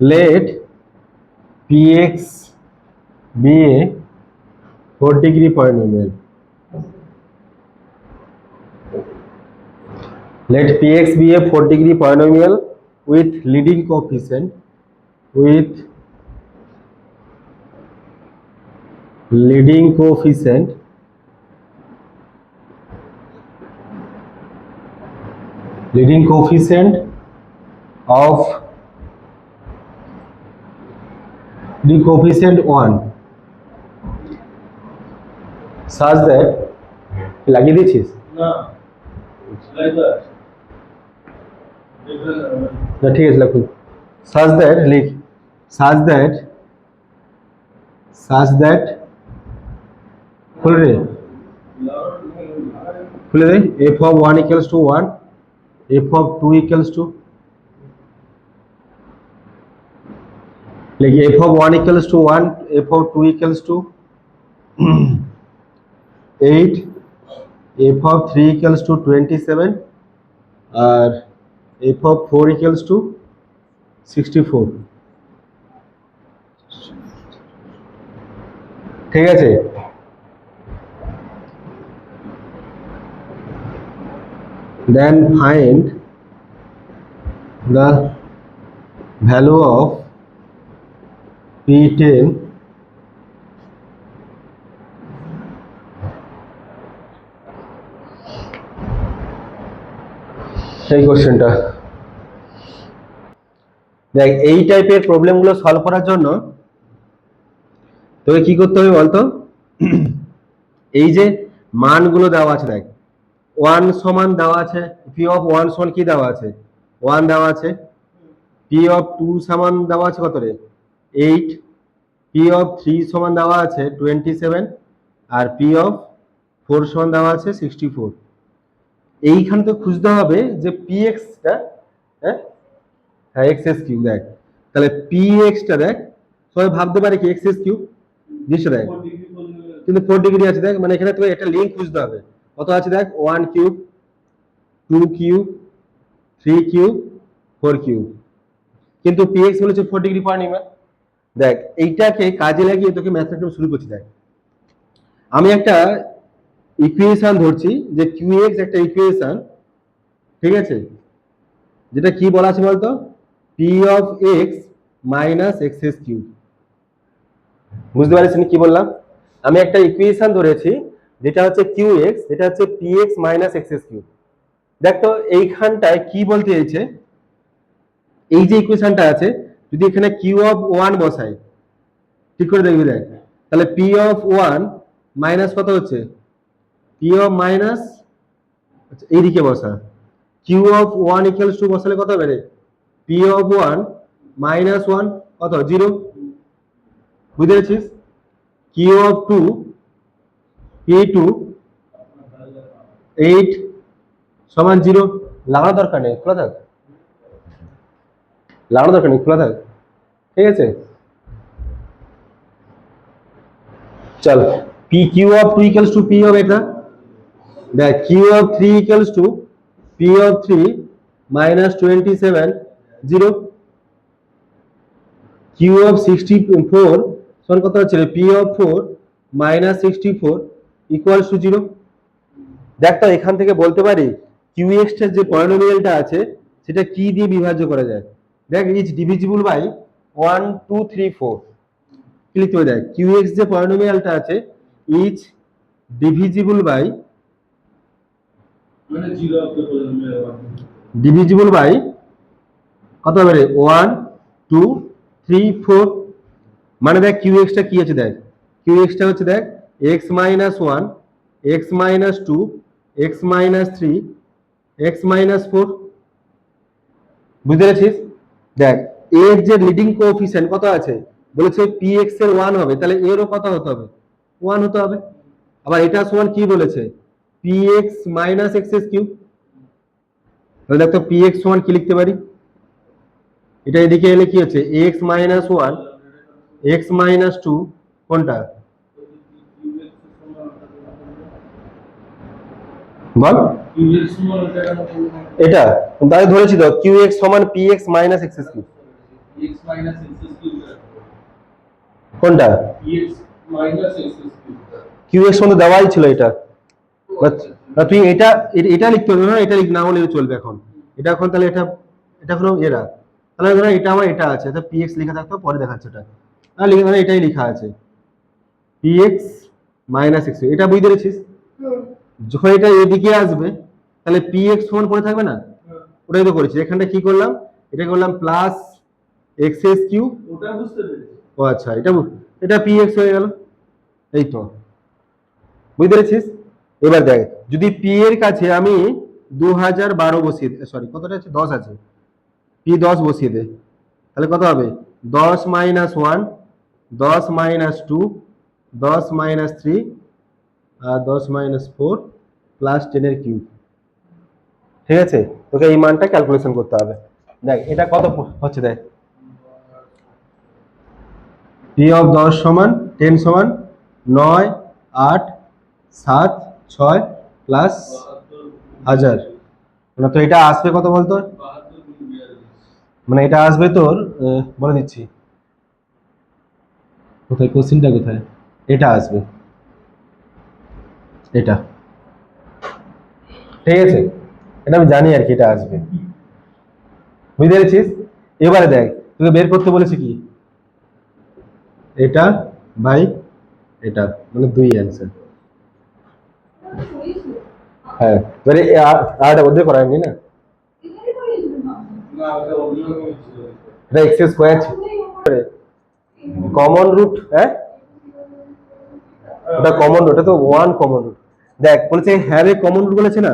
Let Px be a 4-degree polynomial. Let Px be a 4-degree polynomial with leading coefficient of the coefficient 1 such that লাগিয়ে দিয়েছিস না ঠিক আছে লিখুন such that লিখ such that খুলে দে f of 1 equals to 1, f of 2 equals to like f of 1 equals to 1, f of 2 equals to 8, f of 3 equals to 27 R f of 4 equals to 64 ঠিক আছে then find the value of P10 এই কোশ্চেনটা দেখ এই টাইপের প্রবলেমগুলো solve করার জন্য তোকে কি করতে হবে বলতো এই যে মানগুলো দেওয়া আছে দেখ 1 সমান দেওয়া আছে p অফ 1 সমান কি দেওয়া আছে 1 দেওয়া আছে p অফ 2 সমান দেওয়া আছে কত রে 8 p অফ 3 সমান দেওয়া আছে 27 আর p অফ 4 সমান দেওয়া আছে 64 এইখানে তো খুঁজতে হবে যে px টা হ্যাঁ xs কিউব দেখ তাহলে px টা দেখ সবাই ভাবতে পারে কি xs কিউব জিনিসটা দেখ কিন্তু 4 ডিগ্রি আছে দেখ মানে এখানে তোকে একটা লিংক খুঁজতে হবে কত আছে দেখ 1 কিউব 2 কিউব 3 কিউব 4 কিউব কিন্তু px বলেছে 4 ডিগ্রি পয়েন্ট দেখ এইটাকে কাজে লাগিয়ে তোকে ম্যাথমেটিক্স শুরু করছি দেখ আমি একটা ইকুয়েশন ধরছি যে qx একটা ইকুয়েশন ঠিক আছে যেটা কি বলা আছে বলতো p of x minus xs cube বুঝতে পারছেন কি বললাম আমি একটা ইকুয়েশন ধরেছি যেটা হচ্ছে qx যেটা হচ্ছে px minus xs কিউব দেখ তো এইখানটায় কি বলতে চাইছে এই যে ইকুয়েশনটা আছে যদি এখানে q of 1 বসাই ঠিক করে দেখবি দেখ তাহলে p of 1 মাইনাস কত হচ্ছে p of মাইনাস আচ্ছা এইদিকে বসা q of 1 equals to বসালে কত হবে রে p of 1 minus 1 কত 0 বুঝতে পেরেছিস q of 2 p2 8 সমান 0 লাগানোর দরকার নেই খোলা থাক লাগানোর দরকার নেই খোলা থাক ঠিক আছে চল pq of 2 equals to p of এটা দেখ q of 3 equals to p of 3 minus 27 0 q of 64 সমান কত হচ্ছে p of 4 minus 64 equals to 0 দেখ তো এখান থেকে বলতে পারি qx এর যে পলিনোমিয়ালটা আছে সেটা কি দিয়ে বিভাজ্য করা যায় দেখ ইজ ডিভিজিবল বাই 1 2 3 4 কি লিখতে হবে দেখ qx যে পলিনোমিয়ালটা আছে ইজ ডিভিজিবল বাই মানে 0 of the polynomial divisible by কত হবে রে 1 2 3 4 মানে দেখ qx টা কি আছে দেখ qx টা হচ্ছে দেখ x - 1 x - 2 x - 3 x - 4 বুঝতে পেরেছিস দেখ এর যে লিডিং কোএফিসিয়েন্ট কত আছে বলেছে px এর 1 হবে তাহলে এরও কত হতে হবে 1 হতে হবে আবার এটা সমান কি বলেছে px - xs কিউব তাহলে দেখো px সমান কি লিখতে পারি এটা এদিকে এলে কি হচ্ছে x - 1 x - 2 কোনটা বল এটা তাহলে ধরেছি তো qx সমান px - xs cube x minus x cube কোনটা x minus x cube কিউ এর সঙ্গে দেওয়াই ছিল এটা না তুই এটা এটা লিখতে হবে না, এটা লিখ না হলে চলবে এখন। এটা এখন তাহলে এটা হলো এরা, তাহলে ধরো এটা আমার এটা আছে, এটা px লেখা থাকতো, পরে দেখাচ্ছে এটা না লিখে ধরো এটাই লেখা আছে px মাইনাস x, এটা বুঝতে পেরেছিস? যখন এটা এদিকে আসবে তাহলে px সমান পড়ে থাকবে না, ওটাই তো করেছি। এখানটা কি করলাম, এটা করলাম প্লাস এক্স এস কিউ, ওটা বুঝতে পেরেছি। ও আচ্ছা, এটা px হয়ে গেল, এই তো বুঝতে পেরেছিস? এবার দেখ, যদি পি এর কাছে আমি 2012 বসিয়ে সরি কতটা আছে 10 আছে, পি 10 বসিয়ে দে, তাহলে কত হবে 10 মাইনাস 1, 10 মাইনাস 2, 10 মাইনাস 3 আর 10 মাইনাস 4 প্লাস 10 এর কিউব। ঠিক আছে, তোকে এই মানটা ক্যালকুলেশন করতে হবে। দেখ এটা কত হচ্ছে, দেখ পি অফ 10 সমান 10 সমান 9, 8, 7, 6 প্লাস 1000, মানে তো এটা আসবে কত বলতো, মানে এটা আসবে তোর বলে দিচ্ছি, কোথায় কোশ্চেনটা কোথায়, এটা আসবে এটা, ঠিক আছে, এটা আমি জানি আর কি এটা আসবে, বুঝতে পেরেছিস? এবারে দেখ তোকে বের করতে বলেছি কি, এটা বাই এটা, মানে 2 অ্যান্সার। হ্যাঁ এবারে আরটা বলতে করায়নি না, না ওটা অন্য ছিল। এটা এক্স স্কোয়ার কমন রুট, হ্যাঁ ওটা কমন রুট, এটা তো 1 কমন রুট। দেখ বলেছে হ্যাভ এ কমন রুট বলেছে না,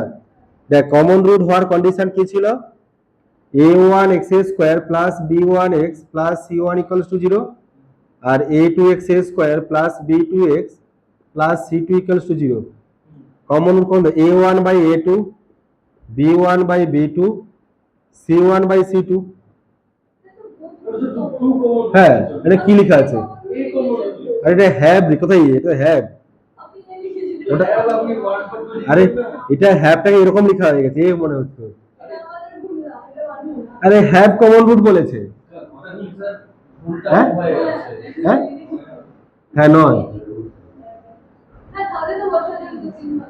দেখ কমন রুট হওয়ার কন্ডিশন কি ছিল, a1 x square plus b1 x plus c1 equals to 0 আর a2 x square plus b2 x plus c2 equals to 0। Common root কোন, a1 by a2, b1 by b2, c1 by c2। হ্যাঁ এটা কি লেখা আছে, আরে এটা have, কোথায় এটা হ্যাভ, ওটা আরে এটা হ্যাভটাকে এরকম লেখা হয়ে গেছে, এই মনে হচ্ছে, আরে হ্যাভ কমন রুট বলেছে, হ্যাঁ হ্যাঁ হ্যাঁ নয়,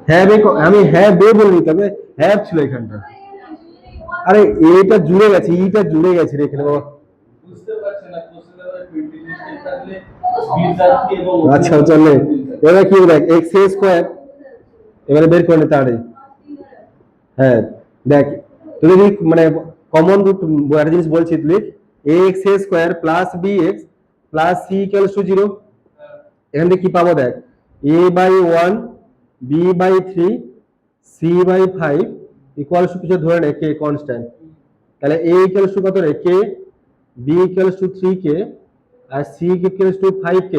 হ্যাভ আমি হ্যাভ বে বলিনি, তবে হ্যাভ ছিল এখানটা, আরে এটা জুড়ে গেছে, ইটা জুড়ে গেছে রে এখানে বাবা, বুঝতে পারছেন না কোশ্চেন এর 20 মিস্টেক থাকলে বিজাতি এবং আচ্ছা চলে, এবার কি দেখ এক্স স্কয়ার, এবারে বের করে নে তাড়াতাড়ি। হ্যাঁ দেখ তুই যদি মানে কমন রুট একটা জিনিস বলছি, তুই a x square plus b x plus c equals to 0, এখান থেকে কি পাবো দেখ, a by 1, b by 3, c by 5 equals to কিছু ধরে নে কে কনস্ট্যান্ট, তাহলে এ ইকুয়ালস টু কত রে k, b equals to 3k আর সি ইকুয়ালস টু 5k,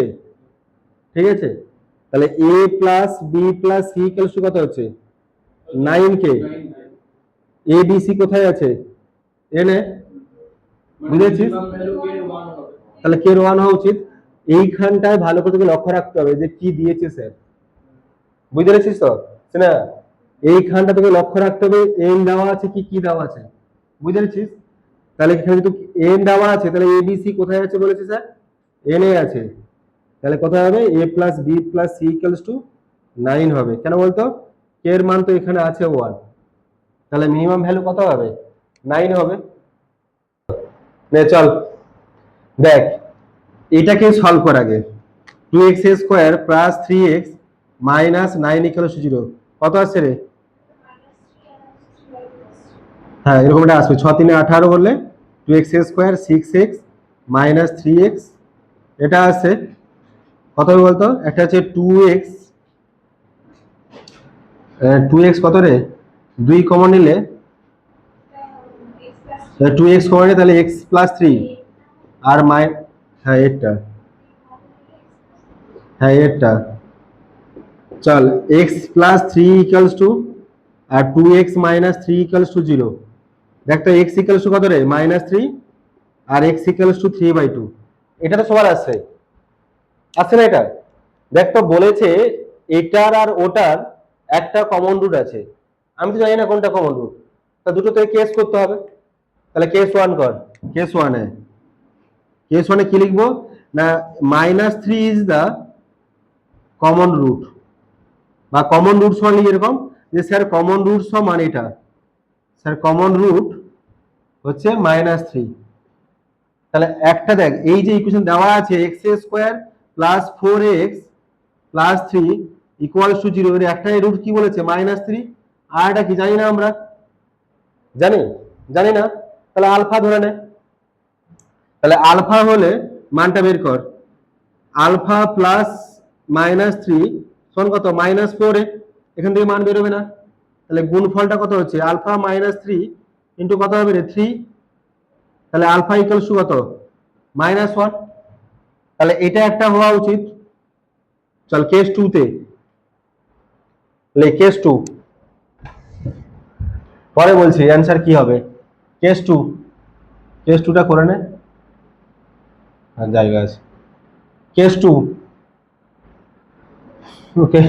ঠিক আছে, তাহলে a plus b plus c equals to কত হচ্ছে 9k, এ বি সি কোথায় আছে এনে, বুঝেছিস? তাহলে কে 1 হওয়া উচিত, এইখানটায় ভালো করে তোকে লক্ষ্য রাখতে হবে যে কি দিয়েছে স্যার, বুঝতে পেরেছিস তো না, এইখানটা তোকে লক্ষ্য রাখতে হবে এন দেওয়া আছে কি কি দেওয়া আছে, বুঝতে পেরেছিস? তাহলে এখানে যদি এন দেওয়া আছে তাহলে এ বি সি কোথায় আছে বলেছে স্যার, এন এ আছে, তাহলে কোথায় হবে a plus b plus c equals to 9 হবে, কেন বলতো কে এর মান তো এখানে আছে 1, তাহলে মিনিমাম ভ্যালু কত হবে 9 হবে। নে চল দেখ এটাকে সলভ কর আগে, 2x square plus 3x minus 9 equals to 0 কত আসছে রে, হ্যাঁ এরকম একটা আসবে, 6 3 18 করলে 2x square 6x minus 3x, এটা আছে কত হবে বলতো, একটা আছে 2x কত রে 2 কমন নিলে 2x কমন নিলে তাহলে x প্লাস 3 আর হ্যাঁ এটা, হ্যাঁ এটা চল x প্লাস 3 ইকুয়ালস টু আর 2x মাইনাস 3 ইকুয়ালস টু 0, দেখ তো x ইকুয়ালস টু কত রে -3 আর x ইকুয়ালস টু 3/2, এটা তো সবার আছে আছে না, এটা দেখ তো বলেছে এটার আর ওটার একটা কমন রুট আছে, আমি তো জানি না কোনটা কমন রুট, তা দুটো থেকে কেস করতে হবে, তাহলে কেস 1 কর, কেস 1 এ কেস ওয়ানে কি লিখবো না -3 ইজ দ্য কমন রুট, বা কমন রুট সমান লিখি এরকম যে স্যার কমন রুট সমান এটা, স্যার কমন রুট হচ্ছে -3। তাহলে একটা দেখ এই যে ইকুয়েশন দেওয়া আছে x² + 4x + 3 = 0, এর একটাই রুট কি বলেছে -3, আর এটা কি জানি না আমরা, জানি না, তাহলে আলফা ধরে নে। তাহলে আলফা হলে মানটা বের কর, আলফা প্লাস -3 সমান কত -4, এখান থেকে মান বেরোবে না, তাহলে গুণফলটা কত হচ্ছে আলফা -3 ইন্টু কত হবে রে 3, তাহলে আলফা ইকুয়ালস টু কত -1, তাহলে এটা একটা হওয়া উচিত। চল কেস 2 তে কেস 2 পরে বলছি অ্যান্সার কি হবে। কেস 2টা করে নে, আর জায়গা আছে। কেস 2, ওকে,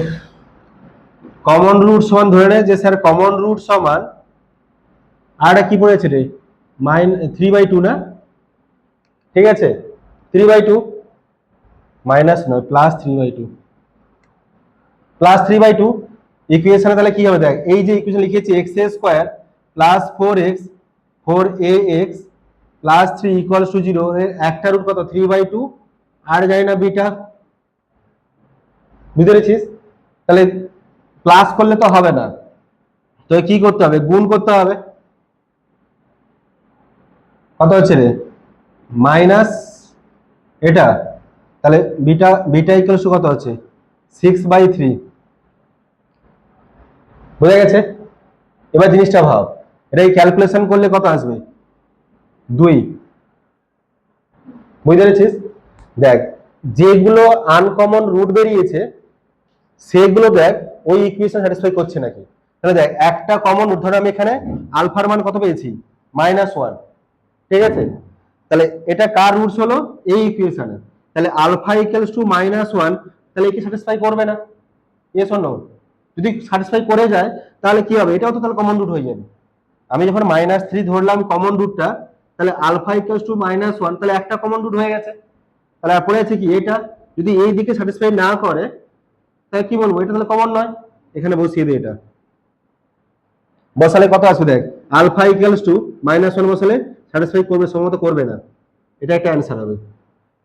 কমন রুট সমান ধরে নে যে স্যার কমন রুট সমান, আর এটা কি পড়েছে রে 3/2 না, ঠিক আছে 3/2 মাইনাস নয় +3/2 ইকুয়েশনে তাহলে কি হবে দেখ, এই যে ইকুয়েশন লিখেছি x² + 4x 4ax + 3 = 0, এর একটা রুট কত 3/2, আর জানি না বিটা, বুঝতে পেরেছিস। তাহলে প্লাস করলে তো হবে না, তো কি করতে হবে গুণ করতে হবে, কত হচ্ছে রে মাইনাস এটা, তাহলে বিটা ইকুয়ালস টু কত হচ্ছে 6/3, বোঝা গেছে। এবার জিনিসটা ভাব, এটা ক্যালকুলেশন করলে কত আসবে 2, বুঝতে পেরেছিস। দেখ যেগুলো আনকমন রুট বেরিয়েছে সেগুলো দেখ ওই ইকুয়েশন স্যাটিসফাই করছে নাকি। তাহলে দেখ একটা কমন রুট, ধরো আমি এখানে আলফার মান কত পেয়েছি -1, ঠিক আছে, তাহলে এটা কার রুটস হলো এই ইকুয়েশনে, তাহলে আলফা ইকুয়ালস টু -1, তাহলে একে স্যাটিসফাই করবে না, ইয়েস অর নো। যদি স্যাটিসফাই করে যায় তাহলে কি হবে, এটাও তো তাহলে কমন রুট হয়ে যাবে। আমি যখন -3 ধরলাম কমন রুটটা, তাহলে আলফা ইকুয়ালস টু -1, তাহলে একটা কমন রুট হয়ে গেছে। তাহলে আর পড়ে আছে কি এটা, যদি এই দিকে স্যাটিসফাই না করে তাহলে কি বলবো এটা তাহলে কমন নয়, এখানে বসিয়ে দিই, এটা বসালে কত আসবে দেখ আলফা ইকুয়ালস টু -1 বসালে স্যাটিসফাই করবে, সম্ভবত করবে না, এটা একটা অ্যান্সার হবে,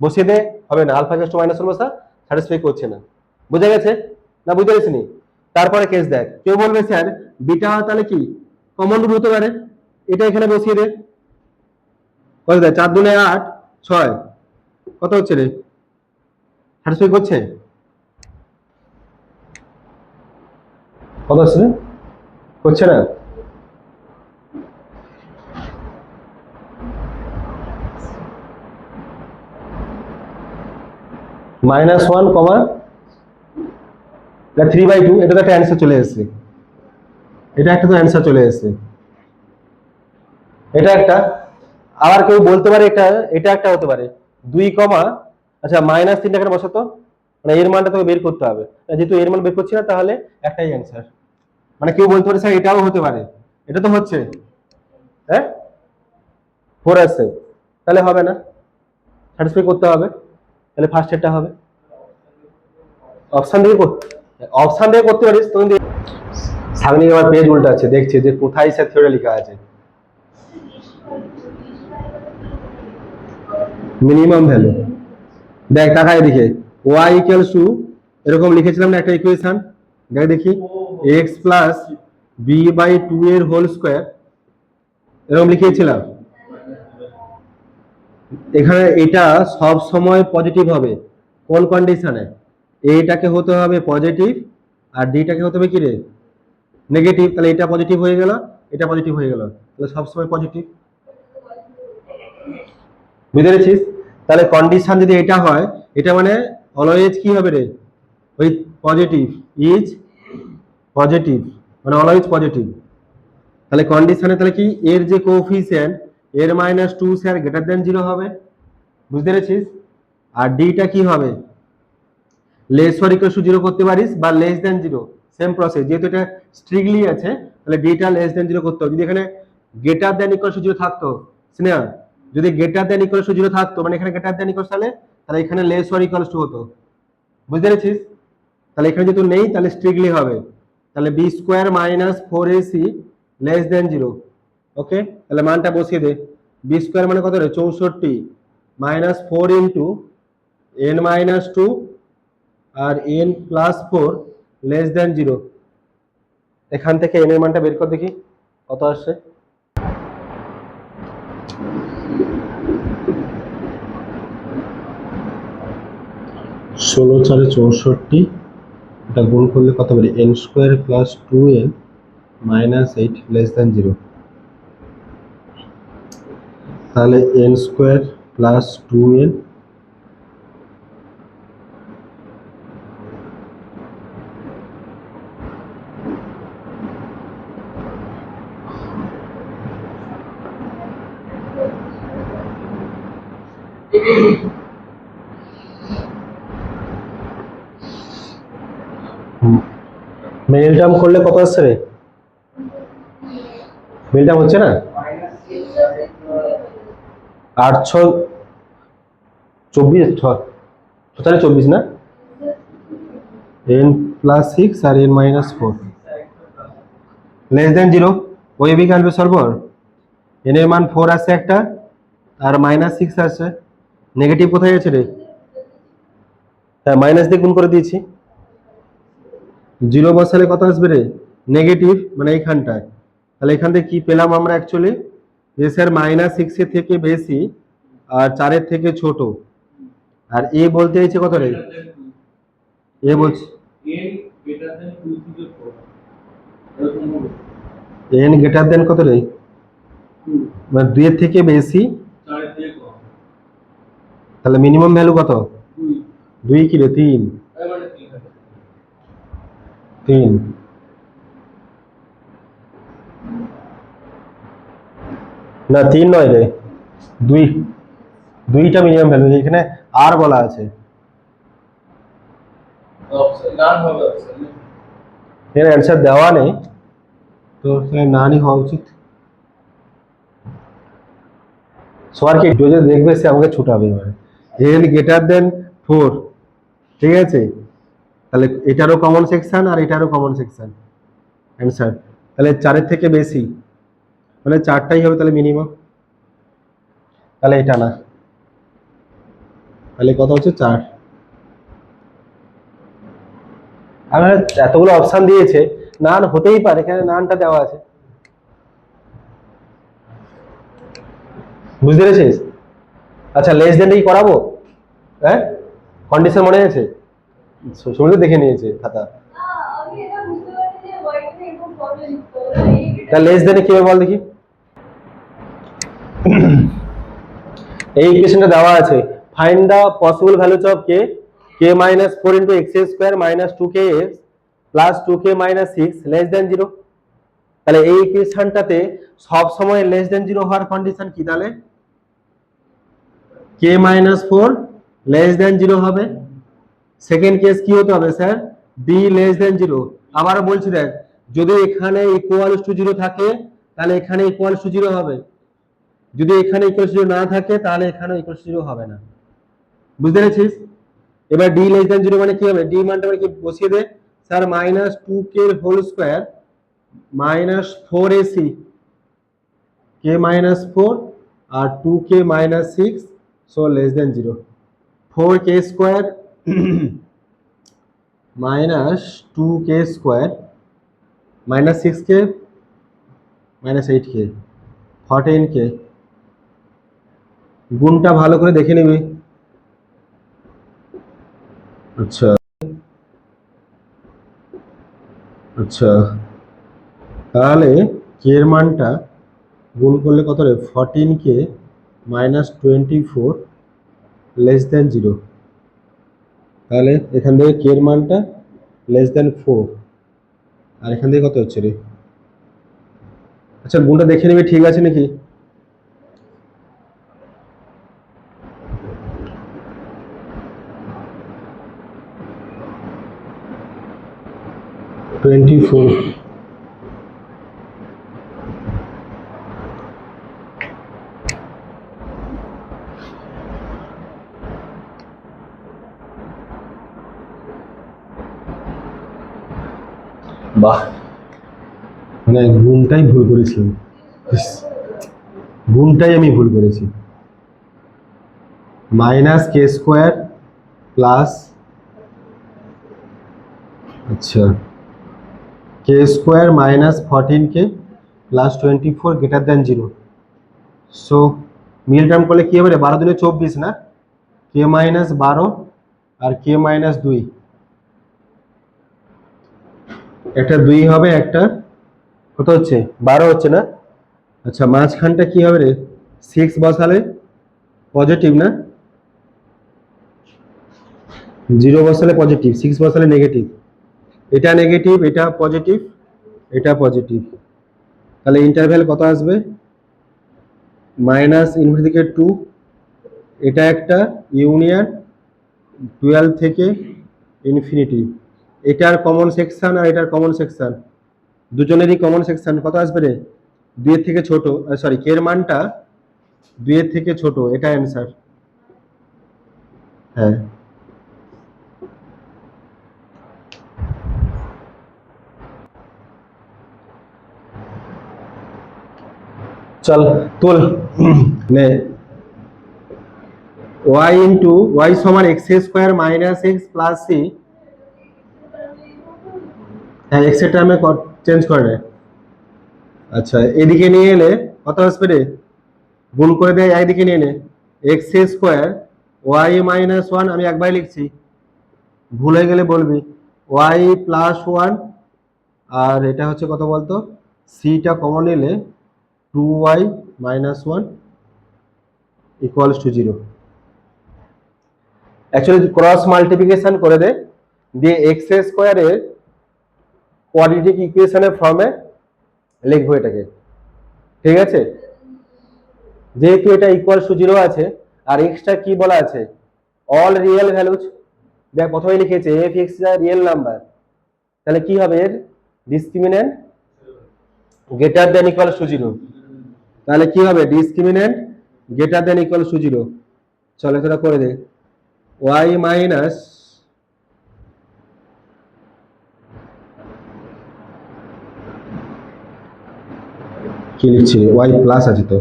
বসিয়ে দে, হবে না, আলফা ইকুয়ালস টু -1 বসা স্যাটিসফাই করছে না, বুঝা গেছে না, বুঝতে পেরেছিস নি। তারপরে কেস দেখ, কেউ বলবে স্যার বিটা তাহলে কি কমন রুট হতে পারে, এটা এখানে বসিয়ে দে, কত দেয় 4 2 8 6, কত হচ্ছে রে স্যাটিসফাই করছে, কত হচ্ছে রে? করছে না, -1, 3/2, এটা তো একটা অ্যান্সার চলে এসেছে, এটা একটা তো অ্যান্সার চলে এসেছে, এটা একটা। আবার কেউ বলতে পারে এটা এটা একটা হতে পারে 2, আচ্ছা -3 এখানে বসাতো, মানে এর মানটা তোকে বের করতে হবে, যেহেতু এর মান বের করছি না তাহলে একটাই অ্যান্সার, মানে কেউ বলতে পারে স্যার এটাও হতে পারে, এটা তো হচ্ছে, হ্যাঁ 4 আসছে, তাহলে হবে না, স্যাটিসফাই করতে হবে, তাহলে ফার্স্ট এরটা হবে, অপশন দিয়ে করতে পারিস তুমি। সামনে আমার পেজ উল্টা আছে, দেখছি যে কোথায় স্যার থিওরি লেখা আছে, মিনিমাম ভ্যালু, দেখ টাকা এদিকে y ইকুয়ালস টু এরকম লিখেছিলাম না একটা ইকুয়েশন, দেখ দেখি x প্লাস b/2 এর হোল স্কয়ার, এরকম লিখেছিলাম, এখানে এটা সব সময় পজিটিভ হবে, কোন কন্ডিশনে, এটাকে হতে হবে পজিটিভ আর ডিটাকে হতে হবে কি রে নেগেটিভ, তাহলে এটা পজিটিভ হয়ে গেল, এটা পজিটিভ হয়ে গেল, তাহলে সব সময় পজিটিভ, বুঝতে পেরেছিস। তাহলে কন্ডিশন যদি এটা হয়, এটা মানে অলওয়েজ কি হবে রে ওই পজিটিভ, ইজ পজিটিভ, মানে অলওয়েজ পজিটিভ, তাহলে কন্ডিশনে তাহলে কি এর যে কোএফিসিয়েন্ট এর -2 স্যার গ্রেটার দেন 0 হবে, বুঝতে পেরেছিস। আর ডিটা কি হবে লেস অর ইকুয়াল টু 0 করতে পারিস বা লেস দেন 0, সেম প্রসেস, যেহেতু এটা স্ট্রিক্টলি আছে তাহলে ডিটা লেস দেন 0 করতে হবে, যদি এখানে গ্রেটার দেন ইকুয়াল টু 0 থাকতো স্নেহা যদি গ্রেটার দেন ইকুয়ালস টু 0 থাকতো, মানে এখানে গ্রেটার দেন ইকুয়ালস তাহলে এখানে লেস অর ইকুয়ালস টু হতো। বুঝতে পেরেছিস? তাহলে এখানে যেহেতু নেই তাহলে স্ট্রিক্টলি হবে, তাহলে b square minus 4ac less than 0। Okay, তাহলে মানটা বসিয়ে দে। বি স্কোয়ার মানে কত রে, 64 মাইনাস 4 ইন্টু n মাইনাস 2 আর n প্লাস 4 লেস দেন 0। এখান থেকে n এর মানটা বের কর দেখি কত আসছে। 16 4 64, এটা গুণ করলে কত হবে, n square plus 2n minus 8 less than 0। তাহলে n স্কোয়ার প্লাস 2n মিল টার্ম করলে কত আসছে রে, মিল টার্ম হচ্ছে না, 8 6 24 টোটালি 24 না, n প্লাস 6 আর n মাইনাস 4 লেস দেন 0। ওই বি ক্যালবে সলভার n এর মান 4 আসছে একটা আর মাইনাস 6 আসছে, নেগেটিভ কোথায় আছে রে, হ্যাঁ মাইনাস দিয়ে গুণ করে দিয়েছি। 0 বসালে কত আসবে রে, নেগেটিভ, মানে এইখানটায়। তাহলে এখান থেকে কি পেলাম আমরা অ্যাকচুয়ালি, যে স্যার মাইনাস 6 এর থেকে বেশি আর 4 এর থেকে ছোট। আর এ বলতে চাইছে কত রে, এ বলছে n greater than 2 থেকে 4 এরকম হবে। n গ্রেটার দেন কত রে, 2 মানে 2 এর থেকে বেশি 4 থেকে কম। তাহলে মিনিমাম ভ্যালু কত, 2 2 কি রে, 3 মানে 3 হবে। 3 না 3 নয় রে, 2, 2টা মিনিমাম ভ্যালু, এখানে আর বলা আছে, অপশন নান হবে অপশন। এর অ্যান্সার দেওয়া নেই তো এখানে নানই হওয়া উচিত। সবার কি যদি দেখবে সে আমাকে ছুটাবে এবারে, n গ্রেটার দেন 4, ঠিক আছে, তাহলে এটারও কমন সেকশন আর এটারও কমন সেকশন অ্যান্সার, তাহলে 4 এর থেকে বেশি মানে 4টাই হবে তাহলে মিনিমাম, তাহলে এটা না, তাহলে কত হচ্ছে 4। আর এতগুলো অপশন দিয়েছে, নান হতেই পারে, এখানে নানটা দেওয়া আছে, বুঝতে পেরেছিস? আচ্ছা লেস দেন কি করাবো, হ্যাঁ কন্ডিশন মনে আছে, শুনলে দেখে নিয়েছে খাতা, তা লেস দেন কিভাবে বল দেখি। এই ইকুয়েশনটা দেওয়া আছে, find the possible values of k, k minus 4 into x square minus 2k x plus 2k minus 6 less than 0। তাহলে এই ইকুয়েশনটাতে সব সময় লেস দেন 0 হওয়ার কন্ডিশন কি, তাহলে কে মাইনাস 4 লেস দেন 0 হবে। সেকেন্ড কেস কি হতে হবে স্যার, বি লেস দেন 0। আবার বলছি দেখ, যদি এখানে ইকুয়ালস টু 0 থাকে তাহলে এখানে ইকুয়ালস টু 0 হবে, যদি এখানে ইকুয়ালস টু 0 না থাকে তাহলে এখানে ইকুয়ালস টু 0 হবে না, বুঝতে পেরেছিস? এবার ডি লেস দেন 0 মানে কি হবে, ডি মানটা কি বসিয়ে দে sir, minus 2k whole square minus 4ac, k minus 4 আর 2k minus 6 so less than 0। 4k square minus 2k square minus 6k minus 8k 14k, গুণটা ভালো করে দেখে নিবি। আচ্ছা আচ্ছা, তাহলে কে এর মানটা গুণ করলে কত রে, 14k মাইনাস 24 লেস দেন 0। তাহলে এখান থেকে কে এর মানটা লেস দেন 4 আর এখান থেকে কত হচ্ছে রে, আচ্ছা গুণটা দেখে নিবি ঠিক আছে নাকি। টোয়েন্টি ফোর, বাহ, মানে গুণটাই ভুল করেছিলাম, ইস, গুণটাই আমি ভুল করেছি। মাইনাস কে স্কোয়ার প্লাস, আচ্ছা, k square minus 14k plus 24 greater than 0। So middle term করলে কি হবে রে, 12 দুনে 24 না, কে মাইনাস 12 আর কে মাইনাস 2, একটা 2 হবে, একটা কত হচ্ছে 12 হচ্ছে না। আচ্ছা মাঝখানটা কি হবে রে, 6 বসালে পজিটিভ না, 0 বসালে পজিটিভ, 6 বসালে নেগেটিভ, এটা নেগেটিভ এটা পজিটিভ, এটা পজিটিভ, তাহলে ইন্টারভ্যাল কত আসবে, মাইনাস ইনফিনিটি থেকে 2, এটা একটা ইউনিয়ন 12 থেকে ইনফিনিটি, এটার কমন সেকশন আর এটার কমন সেকশন, দুজনেরই কমন সেকশন কত আসবে রে, 2 এর থেকে ছোট, সরি কে এর মানটা 2 এর থেকে ছোট, এটা অ্যান্সার। হ্যাঁ চল তুল, নে y ইন্টু y সমান x square minus x plus c, হ্যাঁ এক্স এর টার্মে চেঞ্জ করে নে। আচ্ছা এদিকে নিয়ে এলে কত আসবে রে, গুণ করে দেয় একদিকে নিয়ে নে, এক্স স্কোয়ার ওয়াই মাইনাস 1, আমি একবার লিখছি, ভুলে গেলে বলবি, ওয়াই প্লাস 1, আর এটা হচ্ছে কত বলতো, সিটা কমন নিলে 2y minus 1 equals to 0। Actually cross multiplication করে দে, দিয়ে এক্স স্কোয়ারের কোয়াড্রেটিক ইকুয়েশনের ফর্মে লিখবো এটাকে, ঠিক আছে, যেহেতু এটা ইকুয়ালস টু 0 আছে আর এক্সটা কি বলা আছে, অল রিয়েল ভ্যালুজ, দেখ প্রথমে লিখেছে F x is a real number, তাহলে কি হবে এর ডিসক্রিমিন্যান্ট গ্রেটার দেন ইকুয়ালস টু 0, তাহলে কি হবে ডিসক্রিমিন্যান্ট গ্রেটার দেন ইকুয়ালস টু 0, চলো সেটা করে দে, y মাইনাস কি লিখছি, y প্লাস আছে তো,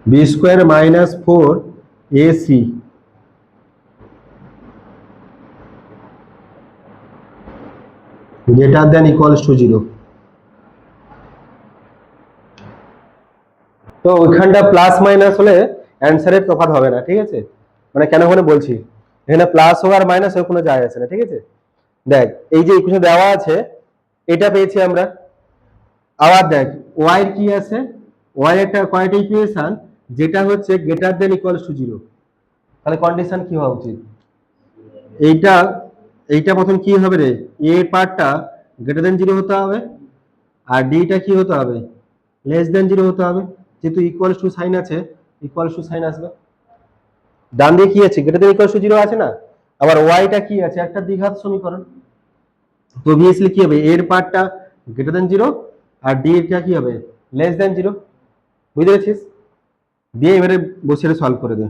b square minus 4ac greater than equals to 0। তো ওইখানটা প্লাস মাইনাস হলে অ্যান্সারের তফাৎ হবে না, ঠিক আছে, মানে কেন ওখানে বলছি, এখানে প্লাস হোক আর মাইনাস হোক কোনো যায় আসে না, ঠিক আছে। দেখ এই যে ইকুয়েশন দেওয়া আছে এটা পেয়েছি আমরা, আবার দেখ ওয়াই এর কি আছে, ওয়াই একটা কয়টা ইকুয়েশন যেটা হচ্ছে গ্রেটার দেন ইকুয়ালস টু 0, তাহলে কন্ডিশন কি হওয়া উচিত, এইটা এইটা প্রথম কি হবে রে, এ পার্টটা গ্রেটার দেন 0 হতে হবে আর ডিটা কি হতে হবে, লেস দেন 0 হতে হবে, যেহেতু ইকুয়ালস টু সাইন আছে ইকুয়ালস টু সাইন আসবে, ডান দিকে কি আছে গ্রেটার দেন ইকুয়ালস টু 0 আছে না, আবার ওয়াইটা কি আছে একটা দ্বিঘাত সমীকরণ, তো অবভিয়াসলি কি হবে এর পার্টটা গ্রেটার দেন 0 আর ডি এরটা কি হবে লেস দেন 0, বুঝতে পেরেছিস, দিয়ে এবারে বসে সলভ করে দে,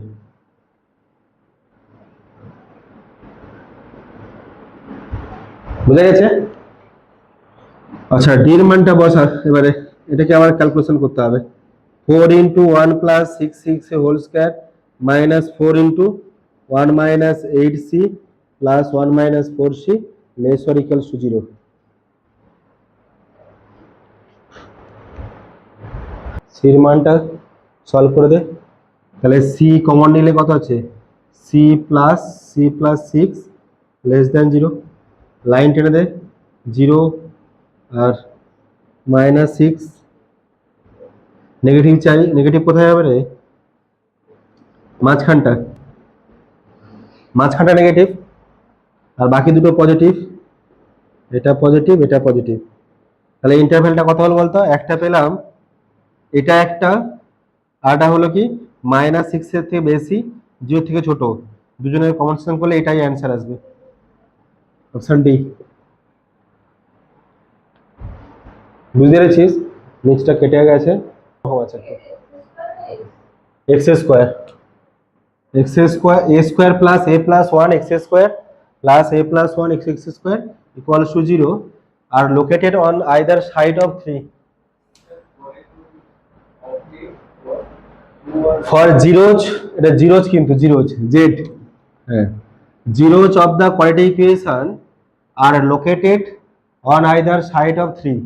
বুঝা গেছে। আচ্ছা ডির মানটা বসা এবারে, এটাকে আবার ক্যালকুলেশন করতে হবে, 4 into 1 plus 6 whole square minus 4 into 1 minus 8c plus 1 minus 4c less or equals to 0, সির মানটা সলভ করে দে, তাহলে সি কমন নিলে কত আছে, c plus 6 less than 0, line টেনে দে 0 আর মাইনাস 6, নেগেটিভ চাই, নেগেটিভ কোথায় হবে রে, মাঝখানটা, মাঝখানটা নেগেটিভ আর বাকি দুটো পজিটিভ, এটা পজিটিভ এটা পজিটিভ, তাহলে ইন্টারভ্যালটা কত হলো বলতো, একটা পেলাম, এটা একটা, আরটা হলো কি মাইনাস 6 এর থেকে বেশি 0 থেকে ছোট, দুজনের কমন সেকশন করলে এটাই অ্যান্সার আসবে, অপশন ডি, বুঝতে পেরেছিস, নিচটা কেটে গেছে, আছে x square, A square plus a plus 1 x square plus a plus 1 x square equals to 0, are located on either side of 3 for zeros, এটা জিরোজ কিন্তু জিরোজ জেড, হ্যাঁ zeros of the quadratic equation are located on either side of 3.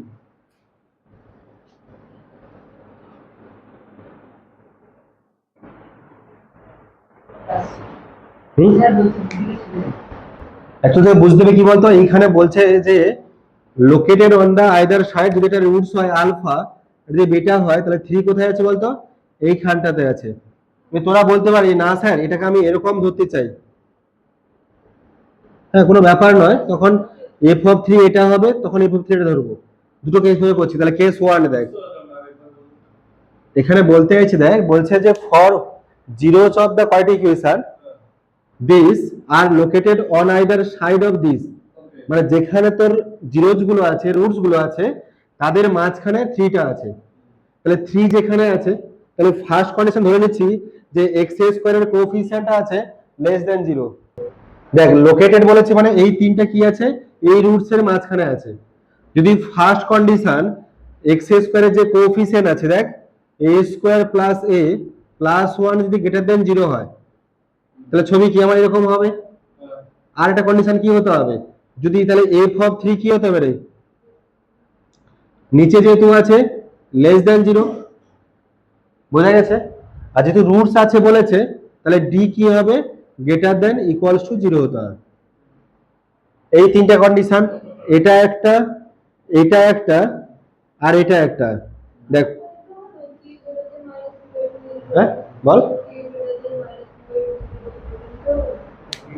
Actually বুঝতে হবে কি বলতো, এইখানে বলছে যে located on the either side, যদি এটা রুটস হয় আলফা, যদি বেটা হয় তাহলে 3 কোথায় আছে বলতো, এইখানটাতে আছে। তোরা বলতে পারি না স্যার এটাকে আমি এরকম ধরতে চাই, হ্যাঁ কোনো ব্যাপার নয়, তখন এফ অফ 3 এটা হবে, তখন এফ অফ 3 এটা ধরবো। দুটো কেস ভাবে করছি, তাহলে কেস 1 দেখ এখানে বলতে চাইছে, দেখ বলছে যে for zeros of the quadratic equation this are located on either side of this, মানে যেখানে তোর জিরোস গুলো আছে, রুটস গুলো আছে, তাদের মাঝখানে 3টা আছে। তাহলে 3 যেখানে আছে, তাহলে ফার্স্ট কন্ডিশন ধরে নিচ্ছি যে এক্স স্কয়ারের কোএফিসিয়েন্ট আছে লেস দ্যান 0। দেখ লোকেটেড বলেছে মানে এই তিনটা কি আছে, এই রুটস এর মাঝখানে আছে। যদি ফার্স্ট কন্ডিশন এক্স স্কয়ারের যে কোএফিসিয়েন্ট আছে, দেখ এ স্কয়ার প্লাস এ প্লাস 1 যদি গ্রেটার দেন 0 হয়, তাহলে ছবি কি আমার এরকম হবে। আর একটা কন্ডিশন কি হতে হবে, যদি তাহলে এফ অফ 3 কি হতে পারে, নিচে যেহেতু আছে লেস দ্যান 0, বোঝা গেছে। আর যেহেতু রুটস আছে বলেছে, তাহলে ডি কি হবে, গ্রেটার দেন ইকুয়ালস টু 0 হতে হবে। এই তিনটা কন্ডিশন, এটা একটা, এটা একটা, আর এটা একটা। দেখ হ্যাঁ বল,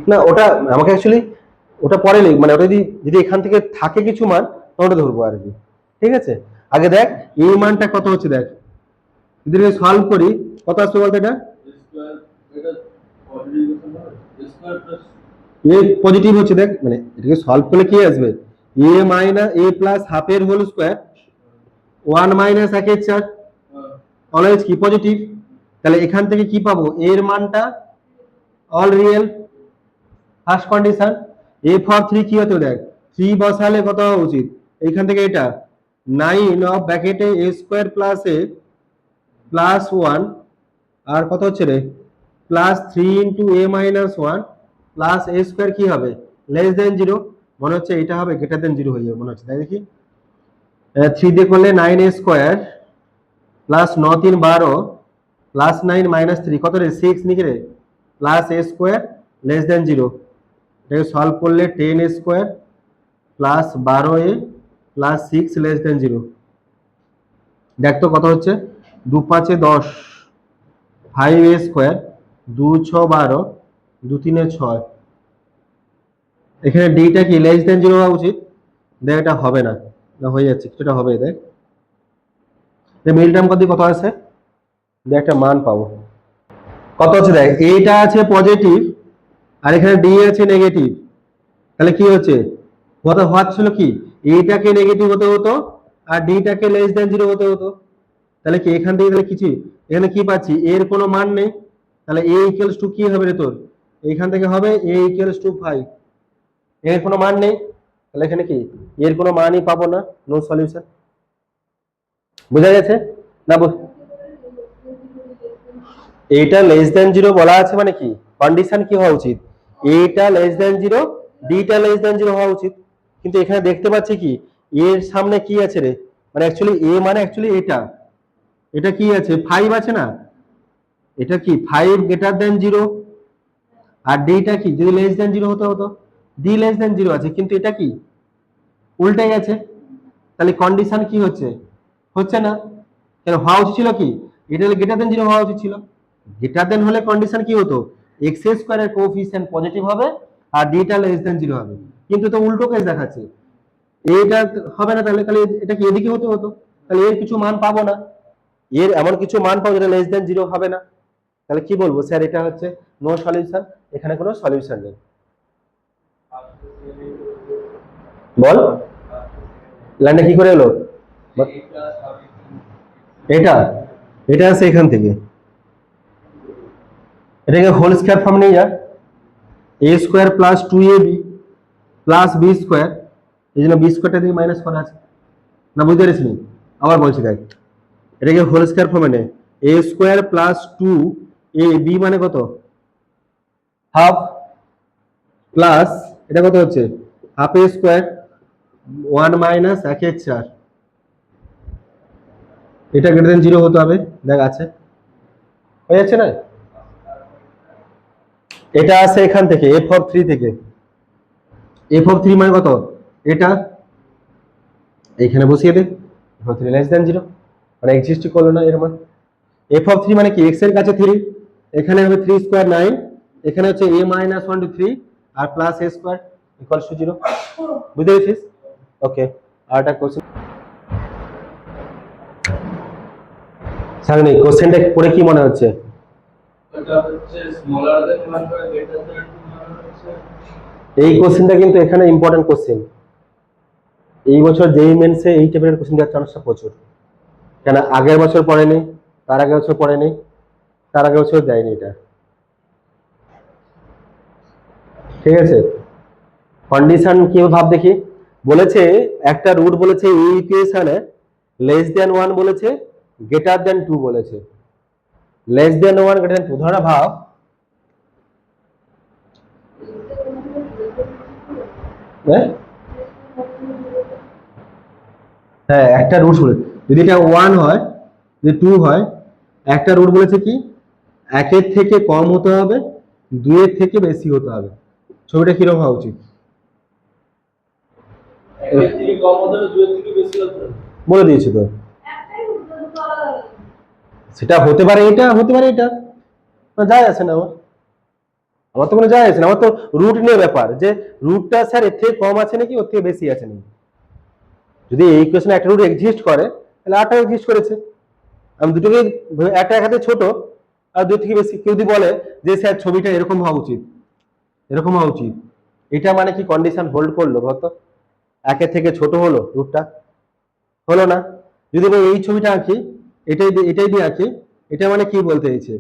না ওটা আমাকে অ্যাকচুয়ালি ওটা পরে লিখ, মানে ওটা যদি যদি এখান থেকে থাকে কিছু মান তখন ওটা ধরবো আর কি, ঠিক আছে। আগে দেখ এই মানটা কত হচ্ছে, দেখ যদি সলভ করি কত আসবে বলতো, এটা এ পজিটিভ হচ্ছে, দেখ মানে এটাকে সলভ করলে কি আসবে, এ মাইনাস এ প্লাস হাফের হোল স্কয়ার 1 মাইনাস 1/4 অলওয়েজ কি পজিটিভ। তাহলে এখান থেকে কি পাবো, এর মানটা all real. First condition f of 3 কি হতো, দেখ 3 বসালে কত হওয়া উচিত, এইখান থেকে এটা 9 অফ ব্র্যাকেটে a square plus a plus 1 আর কত হচ্ছে রে plus 3 into a minus 1 plus a square কি হবে লেস দেন 0, মনে হচ্ছে এটা হবে গ্রেটার দেন 0 হয়ে যাবে মনে হচ্ছে, তাই দেখি 3 দিয়ে করলে 9 এ স্কয়ার প্লাস 9 3 12 প্লাস 9 মাইনাস 3 কত রে 6 লিখে রে plus a square less than 0। এটাকে সলভ করলে 10 এ স্কয়ার প্লাস 12 এ প্লাস 6 লেস দেন 0। দেখ তো কত হচ্ছে, 2 5 এ 10, 5 এ স্কয়ার 2 6 12, 2 3 এ 6। এখানে ডিটা কি লেস দেন 0 হওয়া উচিত, দেখ এটা হবে না, না হয়ে যাচ্ছে কিছুটা হবে। দেখ মিল টার্ম কত আছে, দেখ একটা মান পাবো কত হচ্ছে, দেখ এইটা আছে পজিটিভ আর এখানে ডি আছে নেগেটিভ, তাহলে কি হচ্ছে কত হচ্ছিল কি, এইটাকে নেগেটিভ হতে হতো আর ডিটাকে লেস দেন 0 হতে হতো। তাহলে কি এখান থেকে তাহলে কিছু এখানে কি পাচ্ছি, এর কোনো মান নেই, তাহলে এ ইকুয়ালস টু কি হবে রে তোর, এইখান থেকে হবে এ ইকুয়ালস টু 5, এর কোনো মান নেই, তাহলে এখানে কি এর কোনো মানই পাবো না, নো সলিউশন। বোঝা গেছে না, এইটা লেস দেন 0 বলা আছে মানে কি কন্ডিশন কি হওয়া উচিত, এইটা লেস দেন 0 ডিটা লেস দেন 0 হওয়া উচিত। কিন্তু এখানে দেখতে পাচ্ছি কি এর সামনে কি আছে রে, মানে অ্যাকচুয়ালি এ মানে অ্যাকচুয়ালি এটা, এটা কি আছে 5 আছে না, এটা কি 5 গ্রেটার দেন 0 আর ডিটা কি যদি লেস দেন 0 হতে হতো, ডি লেস দেন 0 আছে কিন্তু এটা কি উল্টে গেছে, তাহলে কন্ডিশন কি হচ্ছে, হচ্ছে না। কেন হওয়া উচিত ছিল কি, এটা গ্রেটার দেন 0 হওয়া উচিত ছিল, গ্রেটার দেন হলে কন্ডিশন কি হতো এক্স স্কয়ারের কোএফিসিয়েন্ট পজিটিভ হবে আর ডিটা লেস দেন 0 হবে, কিন্তু তো উল্টো কেস দেখাচ্ছে, এইটা হবে না, তাহলে তাহলে এটা কি এদিকে হতে হতো, তাহলে এর কিছু মান পাবো না, এর এমন কিছু মান পাবো যেটা লেস দেন 0 হবে না। তাহলে কি বলবো স্যার, এটা হচ্ছে নো সলিউশন, এখানে কোনো সলিউশন নেই। বল লাইনটা কি করে এলো, এটা এটা আছে এখান থেকে, এটাকে হোল স্কয়ার ফর্ম নিয়ে যা, a square plus 2ab plus b square এই জন্য বি স্কোয়ারটা দিকে মাইনাস করা আছে না, বুঝতে পারিস নি? আবার বলছি দেখ, এটাকে হোল স্কোয়ার ফর্মে নে, এ square plus two A B মানে কত, হাফ, প্লাস এটা কত হচ্ছে হাফ এ স্কোয়ার, 1 - 1/4, এটা গ্রেটার দেন 0 হতে হবে। দেখ আছে, হয়ে যাচ্ছে না? এটা আছে এখান থেকে f(3) থেকে, f(3) মানে কত, এটা এইখানে বসিয়ে দে, f(3) <0) মানে এক্সিস্ট করলো না এর মান। f(3) মানে কি, x এর কাছে 3, এখানে হবে 3 স্কয়ার 9, এখানে হচ্ছে a - 1 to 3 আর plus a square equals to 0। বুঝতে পেরেছিস? ওকে, আর একটা কোশ্চেন সামনে, কোশ্চেনটা পড়ে কি মনে হচ্ছে? এটা হচ্ছে স্মলার দেন 1 বা গ্রেটার দেন 2 মানে হচ্ছে এই কোশ্চেনটা কিন্তু এখানে ইম্পর্টেন্ট কোশ্চেন। এই বছর যেই মেন্সে এই টাইপের কোশ্চেন দেওয়ার চান্সটা প্রচুর, কেন আগের বছর পড়েনি, তার আগের বছর পড়েনি, তার আগের বছর দেয়নি এটা। ঠিক আছে, কন্ডিশন কি ভাব দেখি, বলেছে একটা রুট বলেছে এই ইকুয়েশনে লেস দেন 1 বলেছে, গ্রেটার দেন 2 বলেছে। লেস দেন 1 গ্রেটার দেন 2, ধরে ভাব হ্যাঁ একটা রুট বলেছে, যদি এটা 1 হয়, যদি 2 হয়, একটা রুট বলেছে কি 1 এর থেকে কম হতে হবে, 2 এর থেকে বেশি হতে হবে। ছবিটা কিরকম হওয়া উচিত? 1 এর থেকে কম হতে হবে, 2 এর থেকে বেশি হতে হবে। বলে দিয়েছি তো, সেটা হতে পারে এটা, হতে পারে এটা, যায় আসে না আমার, আমার তো কোনো যায় আসে না, আমার তো রুট নিয়ে ব্যাপার, যে রুটটা স্যার এর থেকে কম আছে নাকি ওর থেকে বেশি আছে নাকি। যদি এই ইকুয়েশনে একটা রুট এক্সিস্ট করে তাহলে আটটা এক্সিস্ট করেছে, আমি দুটোকে একটা এক হাতে ছোট আর 2 থেকে বেশি। কেউ যদি বলে যে স্যার ছবিটা এরকম হওয়া উচিত, এরকম হওয়া উচিত, এটা মানে কি কন্ডিশন হোল্ড করলো বলতো? 1 এর থেকে ছোট হলো রুটটা, হলো না। যদি আমি এই ছবিটা আঁকি, এটাই দিয়ে আঁকি, এটা মানে কি বলতে চাইছে,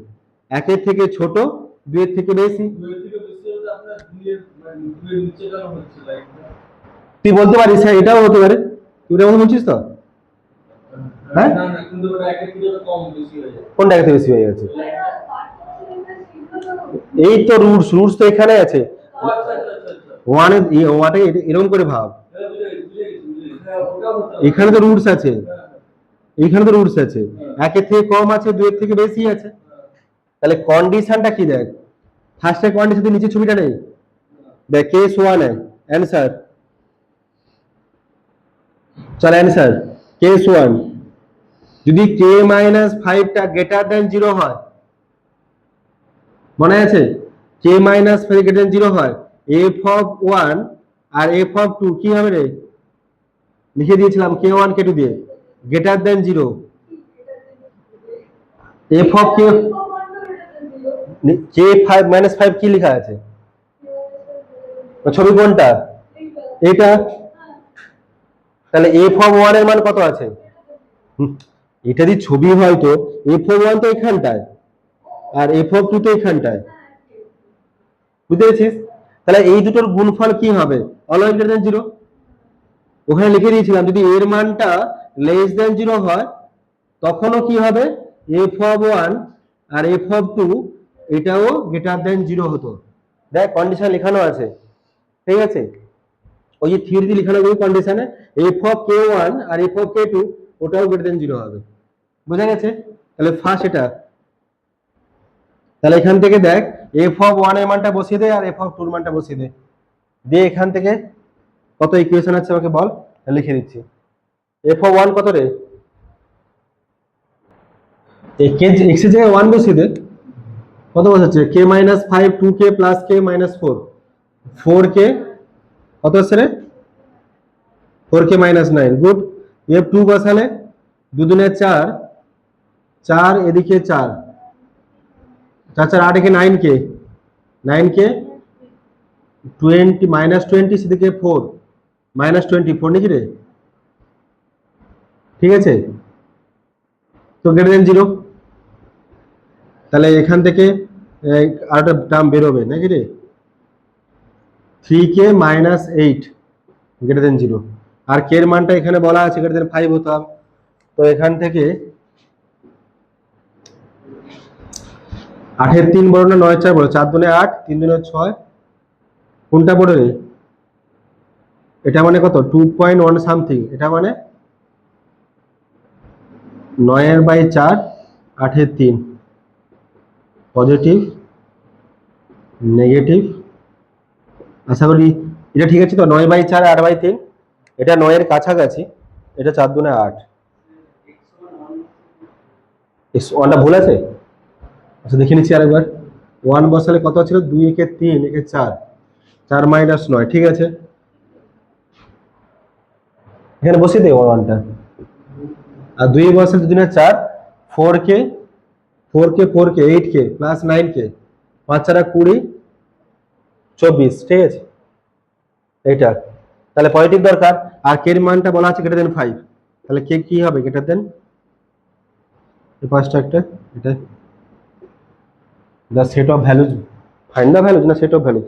1 এর থেকে ছোট, 2 এর থেকে বেশি। 2 এর থেকে বেশি হলে আপনার 2 এর মানে 2 এর নিচে কেন হচ্ছে লাইনটা? তুই বলতে পারিস হ্যাঁ এটাও হতে পারে, তুই এটা বলছিস তো? হ্যাঁ, না না, কিন্তু ওটা 1 এর থেকে তো কম বেশি হয়ে যায় কোনটা থেকে বেশি হয়ে গেছে? লাইনটা। এই তো রুটস, রুটস তো এখানে আছে। ও আচ্ছা আচ্ছা আচ্ছা আচ্ছা, ওয়ান ওয়াটাকে এরকম করে ভাব, হ্যাঁ বুঝে গেছি বুঝে গেছি বুঝে গেছি। হ্যাঁ ওটা হতে হবে। এখানে তো রুটস আছে, হ্যাঁ, এইখানে তো রুটস আছে, 1 এর থেকে কম আছে, 2 এর থেকে বেশি আছে। তাহলে কন্ডিশনটা কি দেখ, ফার্স্টের কন্ডিশন নিচে ছবিটা নেই, দেখ কেস 1 है आंसर, চল आंसर কেস 1, যদি k - 5 টা গ্রেটার দেন 0 হয়, মনে আছে k - 5 গ্রেটার দেন 0 হয়, f(1) আর f(2) কি হবে রে, লিখে দিয়েছিলাম k1 k2 দিয়ে, গ্রেটার দেন 0, k5 - 5 কি লেখা আছে, ছবি কোনটা, এটা, তাহলে f(1) এর মান কত আছে, এটা যদি ছবি হয় তো f(1) তো এখানটায় আর f(2) তো এখানটায়, বুঝতে পেরেছিস? তাহলে এই দুটোর গুণফল কি হবে, অলওয়েজ গ্রেটার দেন 0। ওখানে লিখে দিয়েছিলাম যদি এর মানটা লেস দেন 0 হয় তখনও কি হবে, f(1) আর f(2) এটাও গ্রেটার দেন 0 হতো। দেখ কন্ডিশন লেখানো আছে, ঠিক আছে, ওই যে থিওরিতে লেখানো ওই কন্ডিশনে f(k1) আর f(k2) ওটাও গ্রেটার দেন 0 হবে। বোঝা গেছে? তাহলে ফার্স্ট এটা, তাহলে এখান থেকে দেখ f(1) এর মানটা বসিয়ে দে আর f(2) এর মানটা বসিয়ে দে, দিয়ে এখান থেকে কত ইকুয়েশন আছে আমাকে বল, লিখে দিচ্ছি। f(1) কত রে, k x এর জায়গায় 1 বসিয়ে দে, কত বসাচ্ছে k - 5 2k plus k - 4, 4k কত আছে রে, 4k - 9, গুড। f2 বসালে 2 দুনে 4, 4 এদিকে 4, 4 4 8 একে 9k, 9k 20 -20 সেদিকে 4 -24 নাকি রে, ঠিক আছে, তো গ্রেটার দেন 0। তাহলে এখান থেকে আরেকটা টার্ম বেরোবে নাকি রে, 3k - 8 গ্রেটার দেন 0, আর কে এর মানটা এখানে বলা আছে গ্রেটার দেন 5 হতে হবে। তো এখান থেকে 8 এর 3 বড় না 9 4 বড়? 4 দুনে 8, 3 দুনে 6, কোনটা বড় রে? এটা মানে কত 2.1 সামথিং, এটা মানে 9 এর বাই 4, 8 এর 3, পজিটিভ নেগেটিভ, আশা করি এটা ঠিক আছে তো। 9/4 8/3, এটা 9 এর কাছাকাছি, এটা 4 দুনে 8। ওয়ানটা ভুল আছে? আচ্ছা দেখে নিচ্ছি আরেকবার। 1 বসালে কত ছিল? 2 একে 3 একে 4, 4 মাইনাস 9, ঠিক আছে। এখানে বসিয়ে দে ওয়ানটা, আর 2 বসালে 2 দুনে 4, 4 কে 8 কে প্লাস 9 কে, 5 4 20, 24, ঠিক আছে এইটা। তাহলে পজিটিভ দরকার, আর কে এর মানটা বলা আছে গ্রেটার দেন 5, তাহলে কে কি হবে গ্রেটার দেন এই পাঁচটা একটা, এটা the set of values, find the values না সেট অফ ভ্যালুজ,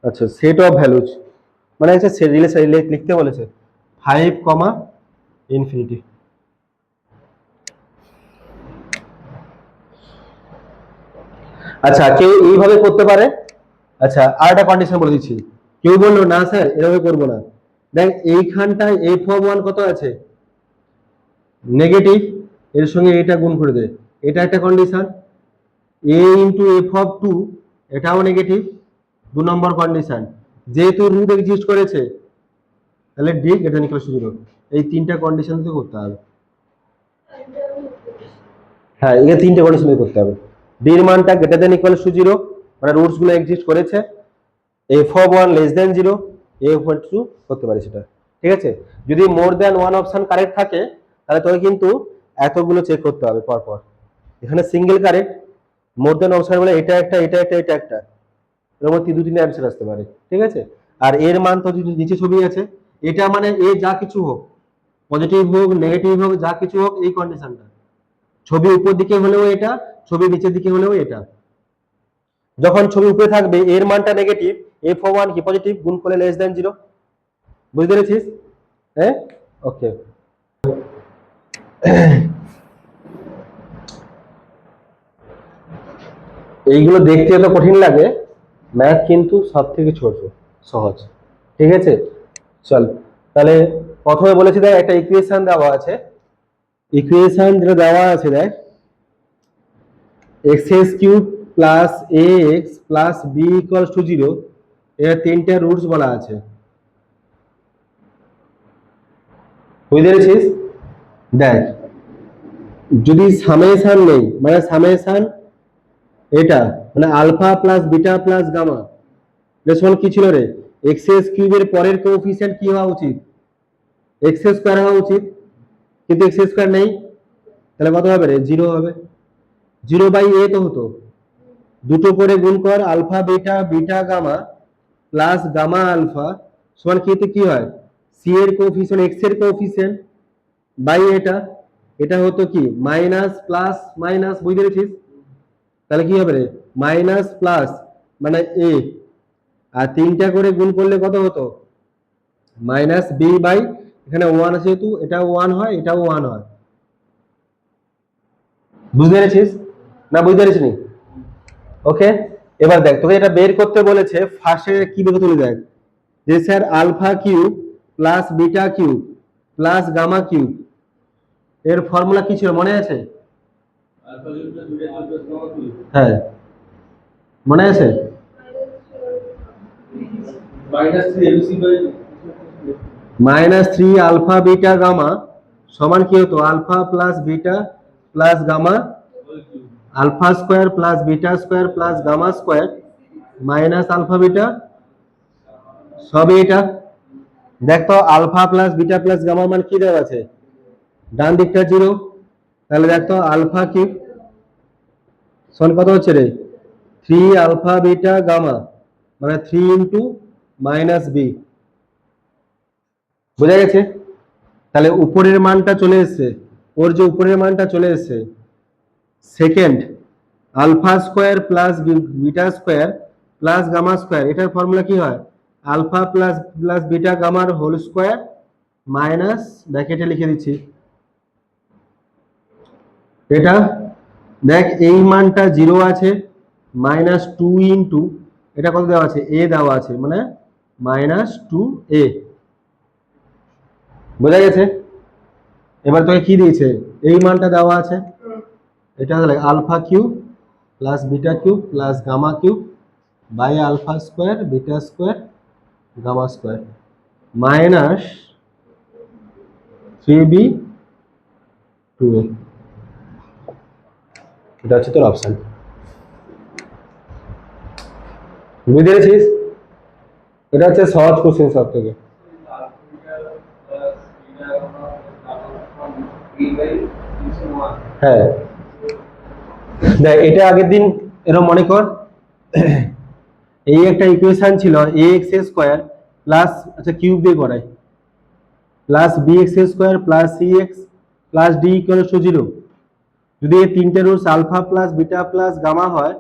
আচ্ছা সেট অফ ভ্যালুজ মানে হচ্ছে রিলেশন লিখতে বলেছে 5, ইনফিনিটি। আচ্ছা কেউ এইভাবে করতে পারে। আচ্ছা আর একটা কন্ডিশন বলে দিচ্ছি, কেউ বললো না স্যার এভাবে করবো না, দেখ এইখানটায় f(1) কত আছে? নেগেটিভ, এর সঙ্গে এটা গুণ করে দে, এটা একটা কন্ডিশন। a ইন্টু f(2) এটাও নেগেটিভ, 2 নম্বর কন্ডিশন। যেহেতু রুট এক্সিস্ট করেছে তাহলে d greater than equal to 0, এই তিনটা কন্ডিশন দিয়ে করতে হবে। হ্যাঁ এই তিনটে কন্ডিশন দিয়ে করতে হবে। d এর মানটা গ্রেটার দেন ইকুয়াল টু 0 মানে রুটস গুলো এক্সিস্ট করেছে, f(1) লেস দেন 0, f(2) করতে পারি সেটা, ঠিক আছে। যদি মোর দেন 1 অপশন কারেক্ট থাকে তাহলে তোকে কিন্তু এতগুলো চেক করতে হবে পরপর। এখানে সিঙ্গেল কারেক্ট, মোর দেন অপশন বলে এটা একটা এটা একটা এটা একটা, এর মধ্যে 2-3 অ্যান্সার আসতে পারে, ঠিক আছে। আর এর মান তো যদি নিচে ছবি আছে, এটা মানে এ যা কিছু হোক, পজিটিভ হোক নেগেটিভ হোক যা কিছু হোক, এই কন্ডিশনটা ছবি উপর দিকে হলেও এটা, ছবি নিচের দিকে হলেও এটা। যখন ছবি উপরে থাকবে এর মানটা নেগেটিভ, f(1) কি পজিটিভ, গুণ করলে লেস দেন 0, বুঝতে পেরেছিস? হ্যাঁ ওকে। এইগুলো দেখতে এত কঠিন লাগে, ম্যাথ কিন্তু সব থেকে ছোট সহজ, ঠিক আছে। চল তাহলে প্রথমে বলেছি দেখ একটা ইকুয়েশন দেওয়া আছে, ইকুয়েশন যেটা দেওয়া আছে দেখ x³ plus ax plus b equals to 0, এর তিনটা রুটস বলা আছে, বুঝতে পেরেছিস? দেখ যদি সামেশন নেই মানে সামেশন এটা মানে alpha plus beta plus gamma, রেশন কি ছিল রে? x³ এর পরের কোএফিসিয়েন্ট কি হওয়া উচিত? x² হওয়া উচিত, কিন্তু x² নেই, তাহলে কত হবে রে? 0 হবে। 0/a তো হতো, দুটো করে গুণ কর, alpha beta beta gamma plus gamma alpha সমান কি হয়? সি এর কোএফিসিয়েন্ট x এর কোএফিসিয়েন্ট বাই এটা, এটা হতো কি মাইনাস প্লাস মাইনাস, বুঝতে পেরেছিস? তাহলে কি হবে রে? মাইনাস প্লাস মানে a, আর তিনটা করে গুণ করলে কত হতো? মাইনাস বি বাই, এখানে 1 আছে যেহেতু এটাও 1 হয় এটাও 1 হয়, বুঝতে পেরেছিস না? বুঝতে পেরেছিস নি? ওকে। এবার দেখ তোকে এটা বের করতে বলেছে, ফার্স্টে কি বের করতে দেখ যে sir alpha cube plus beta cube plus gamma cube, এর ফর্মুলা কি ছিল মনে আছে? Alpha cube plus beta cube plus gamma cube, হ্যাঁ মনে আছে? -3 abc by -3 alpha beta gamma সমান কি হতো? Alpha plus beta plus gamma, whole cube. Alpha square plus beta square plus gamma square minus alpha beta, সব এটা। দেখ তো আলফা প্লাস বিটা প্লাস গামা মান কি দেওয়া আছে? ডান দিকটা 0, তাহলে দেখ তো আলফা কিউব সমান কত হচ্ছে রে? 3 আলফা বিটা গামা মানে 3 ইন্টু মাইনাস বি, বোঝা গেছে? তাহলে উপরের মানটা চলে এসছে, ওর যে উপরের মানটা চলে এসছে, second alpha square plus beta square plus gamma square, এটার ফর্মুলা কি হয়? আলফা প্লাস প্লাস বিটা গামার হোল স্কোয়ার মাইনাস ব্র্যাকেটে লিখে দিচ্ছি এটা। দেখ এই মানটা 0 আছে, -2 ইন্টু এটা কত দেওয়া আছে, a দেওয়া আছে, মানে -2a। বোঝা গেছে? এবার তোকে কি দিয়েছে, এই মানটা দেওয়া আছে, এটা হলো alpha cube plus beta cube plus gamma cube by alpha square beta square gamma square minus 3b/2a। এটা হচ্ছে তোর অপশন। বুঝতে পেরেছিস? এটা হচ্ছে সহজ কোশ্চেন সব থেকে। হ্যাঁ দেখ, এটা আগের দিন এরকম মনে কর, এই একটা ইকুয়েশন ছিল ax স্কোয়ার প্লাস, আচ্ছা কিউব দিয়ে করাই, plus bx square plus cx plus d equals to 0। যদি এই তিনটে roots alpha plus beta plus gamma হয়,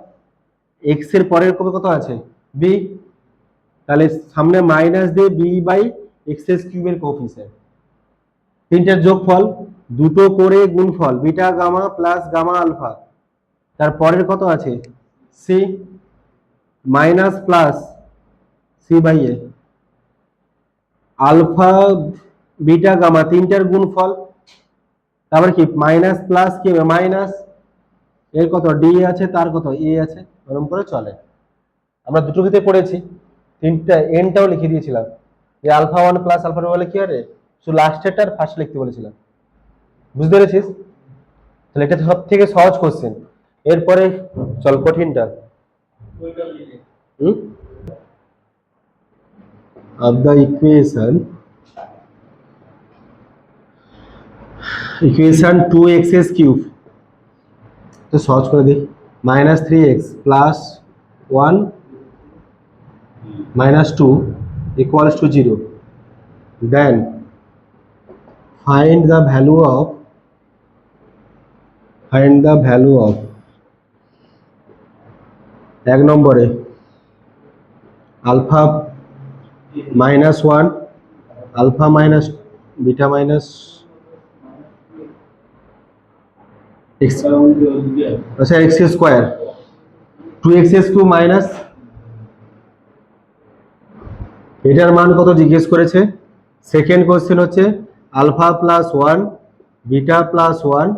এক্স এর পরের কত আছে, বি, তাহলে সামনে মাইনাস দিয়ে বি বাই এক্স এস কিউবের কোএফিসিয়েন্ট, তিনটার যোগফল, দুটো করে গুণফল beta gamma plus gamma alpha, তার পরের কত আছে c minus plus c by a, alpha beta gamma তিনটার গুণফল, তারপর কি মাইনাস প্লাস কি হবে মাইনাস, এর কত ডি আছে তার কত এ আছে, এরকম করে চলে। আমরা দুটো ভিতরে পড়েছি, তিনটা এনটাও লিখে দিয়েছিলাম, যে আলফা 1 প্লাস আলফা 2 বলে কি আরে, শুধু লাস্টেরটা আর ফার্স্ট লিখতে বলেছিলাম। বুঝতে পেরেছিস? তাহলে এটা সব থেকে সহজ কোশ্চেন। এরপরে চল কঠিনটা। of the equation 2x cube, তো সহজ করে দিই, -3x plus 1 -2 equals to 0, then find the value of এক নম্বরে alpha -1 alpha minus beta minus x, আচ্ছা x square 2x cube minus, এটার মান কত জিজ্ঞেস করেছে। সেকেন্ড কোশ্চেন হচ্ছে alpha plus 1 beta plus 1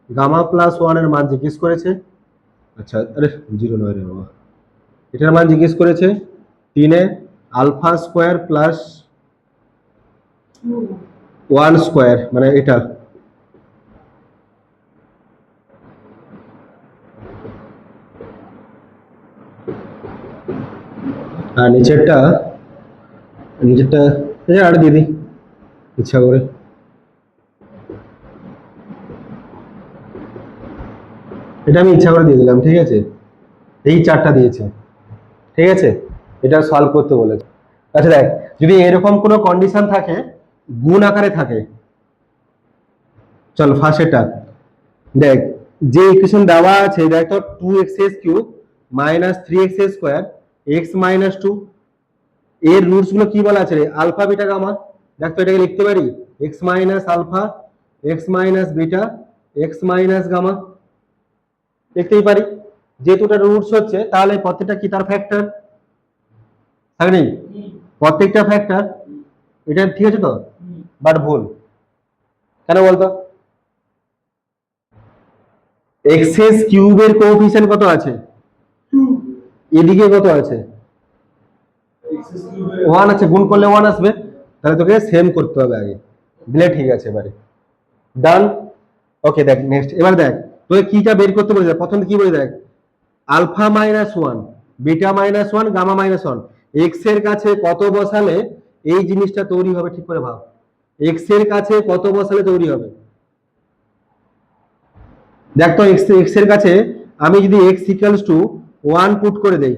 gamma plus 1 এর মান জিজ্ঞেস করেছে। আচ্ছা আরে 0 নয় রে বাবা, এটার মান জিজ্ঞেস করেছে 3 আলফা স্কোয়ার প্লাস 1 স্কোয়ার, মানে এটা আর নিচেরটা আর দিদি ইচ্ছা করে, এটা আমি ইচ্ছা করে দিয়ে দিলাম, ঠিক আছে, এই চারটা দিয়েছে, ঠিক আছে, এটা সলভ করতে বলেছে। আচ্ছা দেখ, যদি এরকম কোনো কন্ডিশন থাকে গুণ আকারে থাকে, চল ফার্স্টেরটা দেখ, যে ইকুয়েশন দেওয়া আছে দেখ তো 2x cube -3x square x -2, এর রুটস গুলো কি বলা আছে রে, আলফা বিটা গামা। দেখ তো এটাকে লিখতে পারি x minus alpha x minus beta x minus gamma, লিখতেই পারি, যেহেতু এটা রুটস হচ্ছে তাহলে প্রত্যেকটা কি তার ফ্যাক্টর থাকে নেই, প্রত্যেকটা ফ্যাক্টর, এটা ঠিক আছে তো, বাট ভুল কেন বলতো, এক্স কিউবের কোএফিসিয়েন্ট কত আছে, এদিকে কত আছে 1 আছে, গুণ করলে 1 আসবে, তাহলে তোকে সেম করতে হবে আগে, দিলে ঠিক আছে, এবারে ডান। ওকে দেখ নেক্সট, এবার দেখ তোকে কিটা বের করতে বলেছে, প্রথম কি বলে দেখ, আলফা -1 বিটা -1 গামা -1, এক্স এর কাছে কত বসালে এই জিনিসটা তৈরি হবে, ঠিক করে ভাব, এক্স এর কাছে কত বসালে তৈরি হবে। দেখ তো এক্স এর কাছে আমি যদি এক্স ইকুয়ালস টু 1 পুট করে দেই,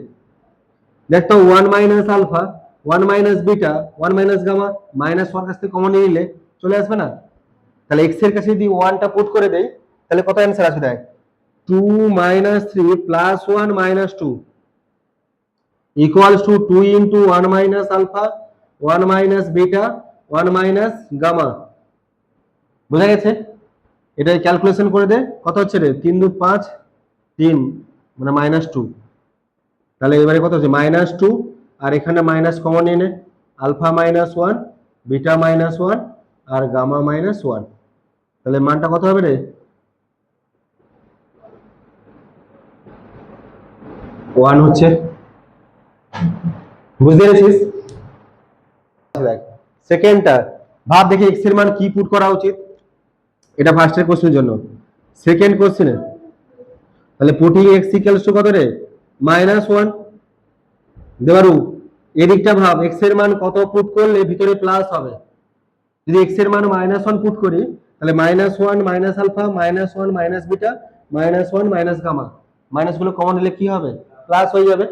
দেখ তো 1 minus alpha 1 minus beta 1 minus gamma, -1 কাছ থেকে কমন নিয়ে নিলে চলে আসবে না, তাহলে এক্স এর কাছে যদি 1 টা পুট করে দেই তাহলে কত অ্যান্সার আসবে দেখ, 2 - 3 + 1 - 2, equals to 2 into 1 minus alpha 1 minus beta 1 minus gamma. বোঝা গেছে? এটা ক্যালকুলেশন করে দে, কত হচ্ছে রে? 3 2 5 3 মানে -2। তাহলে এবারে কত হচ্ছে? -2, আর এখানে মাইনাস কমন নিয়ে নে, আলফা -1 বিটা -1 আর গামা -1। তাহলে মানটা কত হবে রে? 1 হচ্ছে। বুঝতে পেরেছিস? দেখ সেকেন্ডটা, ভাব দেখি এক্স এর মান কি পুট করা উচিত। এটা ফার্স্টের কোশ্চেনের জন্য। সেকেন্ড কোশ্চেনে তাহলে পুটিং এক্স ইকুয়ালস টু কত রে? -1। দেবারু এদিকটা ভাব, এক্স এর মান কত পুট করলে ভিতরে প্লাস হবে। যদি এক্স এর মান -1 পুট করি তাহলে -1 minus alpha -1 minus beta -1 minus gamma, minus গুলো কমন নিলে কি হবে? প্লাস হয়ে যাবে।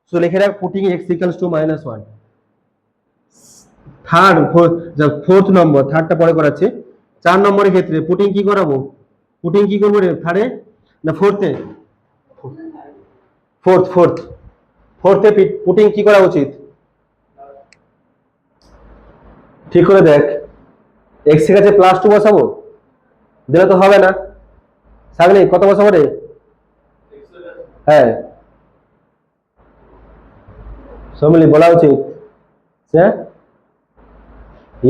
সো লিখে রাখ putting x equals to -1। Third fourth নম্বর, থার্ডটা পরে করাচ্ছি। 4 নম্বরের ক্ষেত্রে পুটিং কি করাবো? পুটিং কি করবো রে? থার্ডে না ফোর্থে? ফোর্থে পুটিং কি করা উচিত? ঠিক করে দেখ। এক্স এর কাছে +2 বসাবো, দিলে তো হবে না। সাগনি কত বসাবো রে? হ্যাঁ সমিলি বলা উচিত। হ্যাঁ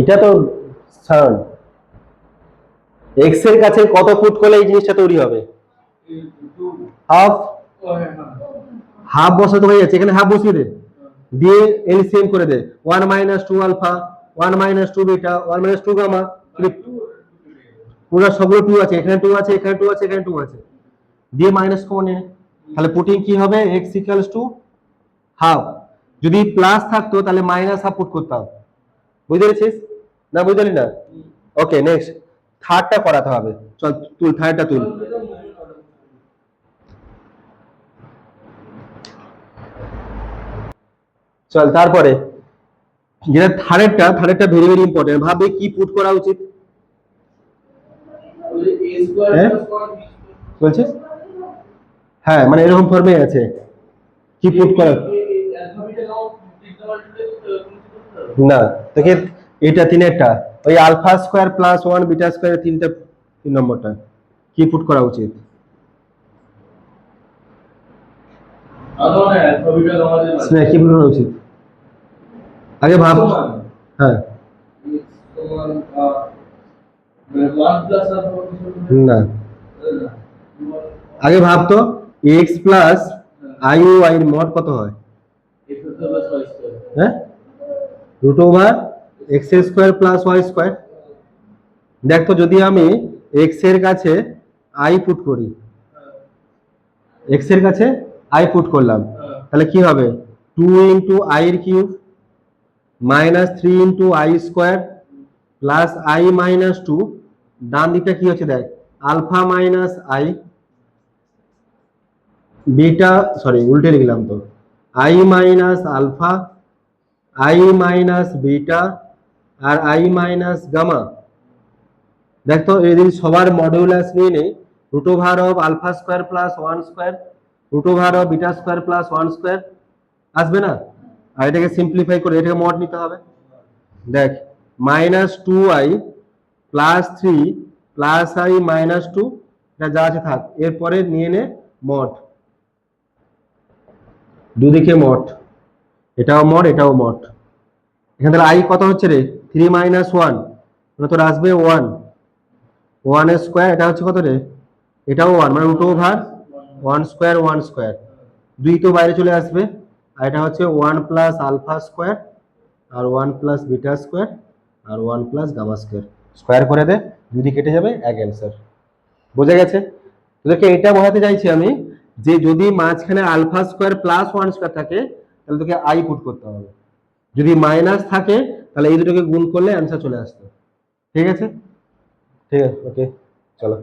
এটা তো সাধারণ। এক্স এর কাছে কত পুট করলে এই জিনিসটা তৈরি হবে? হাফ। হাফ বসাতে হয়ে যাচ্ছে, এখানে হাফ বসিয়ে দে, দিয়ে এলসিএম করে দে। 1 -2 আলফা 1 -2 বিটা 1 -2 গামা। পুরো সবগুলো 2 আছে, এখানে 2 আছে, এখানে 2 আছে, এখানে 2 আছে, দিয়ে মাইনাস কমন নে। তাহলে পুটিং কি হবে? x equals to half. যদি প্লাস থাকতো তাহলে -হাফ পুট করতাম। বুঝতে পেরেছিস না? বুঝলি না? ওকে নেক্সট থার্ডটা করাতে হবে। চল তুই থার্ডটা তুল। চল তারপরে যেটা থার্ডেরটা ভেরি ভেরি ইম্পর্টেন্ট। ভাবে কি পুট করা উচিত? হ্যাঁ বলছিস? হ্যাঁ মানে এরকম ফর্মে আছে, কি পুট করা? না তোকে এটা তিনেরটা, ওই আলফা স্কোয়ার +1 বিটা স্কোয়ার তিনটা, 3 নম্বরটা কি পুট করা উচিত? কি পুট করা উচিত আগে ভাব। হ্যাঁ না আগে ভাবতো এক্স প্লাস আই ও আই এর মড কত হয়? হ্যাঁ √x² + y²। দেখ তো যদি আমি এক্স এর কাছে আই পুট করি, এক্স এর কাছে আই পুট করলাম, তাহলে কি হবে? 2 ইন্টু আই এর cube -3 into i² plus i -2। ডান দিকটা কি হচ্ছে দেখ, alpha minus i beta, sorry উল্টে লিখলাম তো, i minus alpha i minus beta আর i মাইনাস গামা। দেখো এদিন সবার মডিউলাস নিয়ে নেই, √α² + 1² √β² + 1² আসবে না? আর এটাকে সিম্পলিফাই করে এটাকে মড নিতে হবে। দেখ -2i + 3 + i -2, এটা যা আছে থাক, এরপরে নিয়ে নে মড, দুদিকে মড, এটাও মড এটাও মড। এখানে তাহলে i কত হচ্ছে রে? 3 - 1 মানে তোর আসবে 1 এর স্কয়ার, এটা হচ্ছে কত রে? এটাও 1 মানে √1² 2 তো বাইরে চলে আসবে, আর এটা হচ্ছে 1 + α² আর 1 + β² আর 1 + গামা²। স্কয়ার করে দে, দুই দিকে কেটে যাবে, এক অ্যান্সার। বোঝা গেছে? তোদেরকে এটা বোঝাতে চাইছি আমি যে যদি মাঝখানে α² + 1² থাকে তাহলে তোকে আই পুট করতে হবে, যদি মাইনাস থাকে তাহলে এই দুটোকে গুণ করলে অ্যান্সার চলে আসবে। ঠিক আছে? ঠিক আছে ওকে চলো।